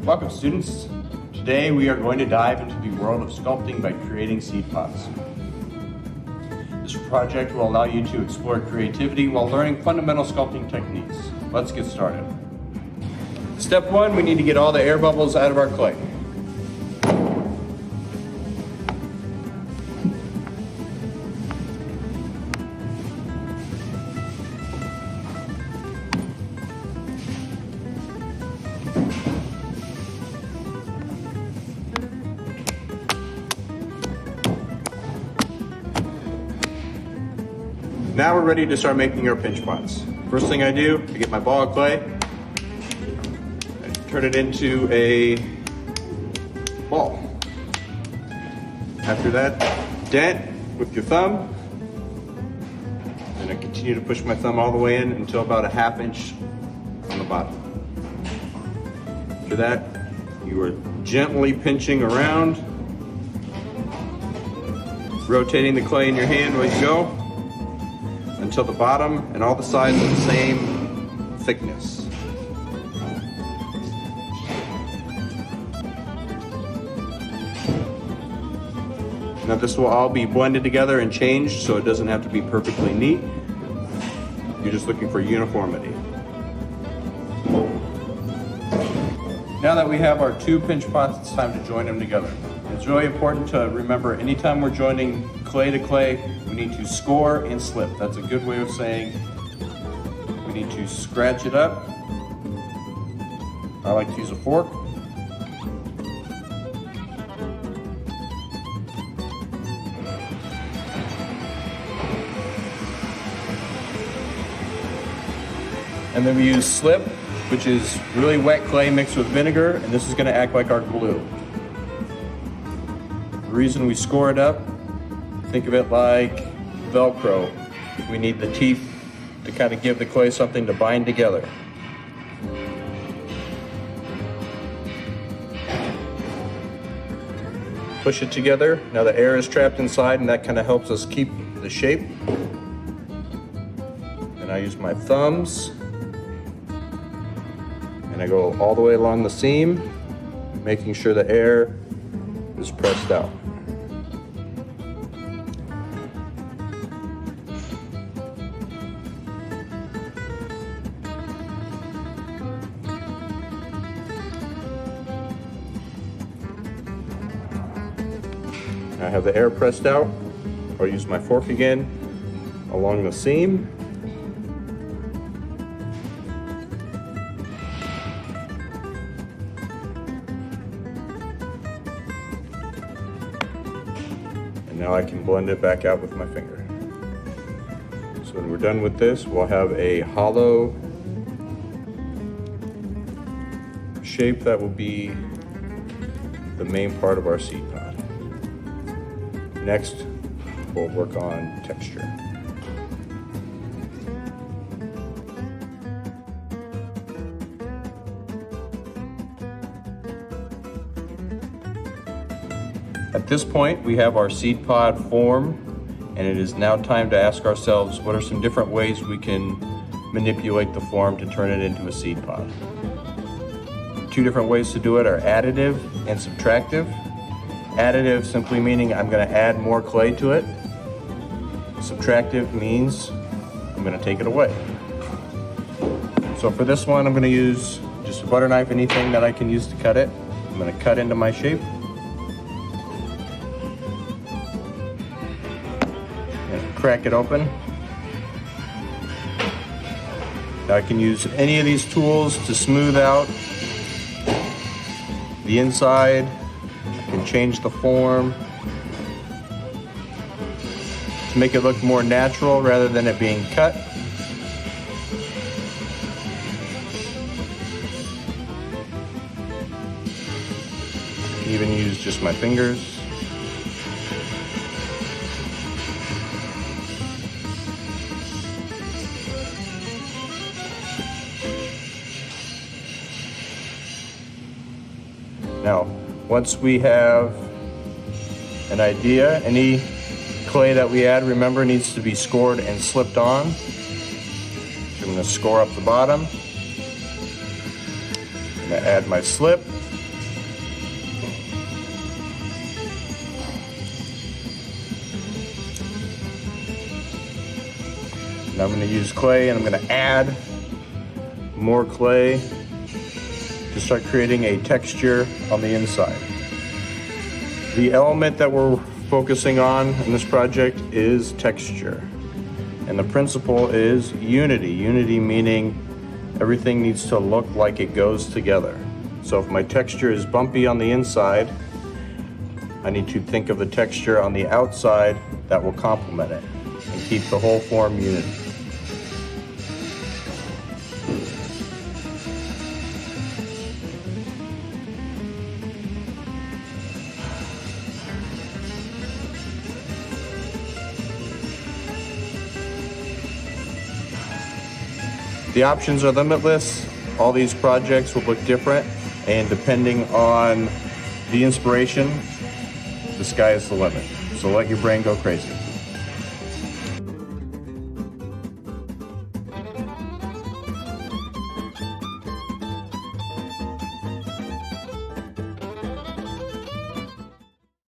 Welcome students. Today we are going to dive into the world of sculpting by creating seed pods. This project will allow you to explore creativity while learning fundamental sculpting techniques. Let's get started. Step 1, we need to get all the air bubbles out of our clay. Now we're ready to start making our pinch pots. First thing I do, I get my ball of clay, I turn it into a ball. After that, dent with your thumb, and I continue to push my thumb all the way in until about a ½ inch on the bottom. After that, you are gently pinching around, rotating the clay in your hand as you go, until the bottom and all the sides are the same thickness. Now this will all be blended together and changed so it doesn't have to be perfectly neat. You're just looking for uniformity. Now that we have our two pinch pots, it's time to join them together. It's really important to remember anytime we're joining clay to clay, we need to score and slip. That's a good way of saying we need to scratch it up. I like to use a fork. And then we use slip, which is really wet clay mixed with vinegar, and this is going to act like our glue. The reason we score it up, think of it like Velcro. We need the teeth to kind of give the clay something to bind together. Push it together. Now the air is trapped inside and that kind of helps us keep the shape. And I use my thumbs and I go all the way along the seam, making sure the air is pressed out. I have the air pressed out. I'll use my fork again along the seam. And now I can blend it back out with my finger. So when we're done with this, we'll have a hollow shape that will be the main part of our seed pod. Next, we'll work on texture. At this point, we have our seed pod form, and it is now time to ask ourselves what are some different ways we can manipulate the form to turn it into a seed pod. Two different ways to do it are additive and subtractive. Additive simply meaning I'm going to add more clay to it. Subtractive means I'm going to take it away. So for this one, I'm going to use just a butter knife, anything that I can use to cut it. I'm going to cut into my shape. And crack it open. Now I can use any of these tools to smooth out the inside. Can change the form to make it look more natural rather than it being cut. I can even use just my fingers. Now, once we have an idea, any clay that we add, remember, needs to be scored and slipped on. So I'm going to score up the bottom. I'm going to add my slip. Now I'm going to use clay, and I'm going to add more clay to start creating a texture on the inside. The element that we're focusing on in this project is texture. And the principle is unity. Unity meaning everything needs to look like it goes together. So if my texture is bumpy on the inside, I need to think of the texture on the outside that will complement it and keep the whole form unity. The options are limitless. All these projects will look different, and depending on the inspiration, the sky is the limit. So let your brain go crazy.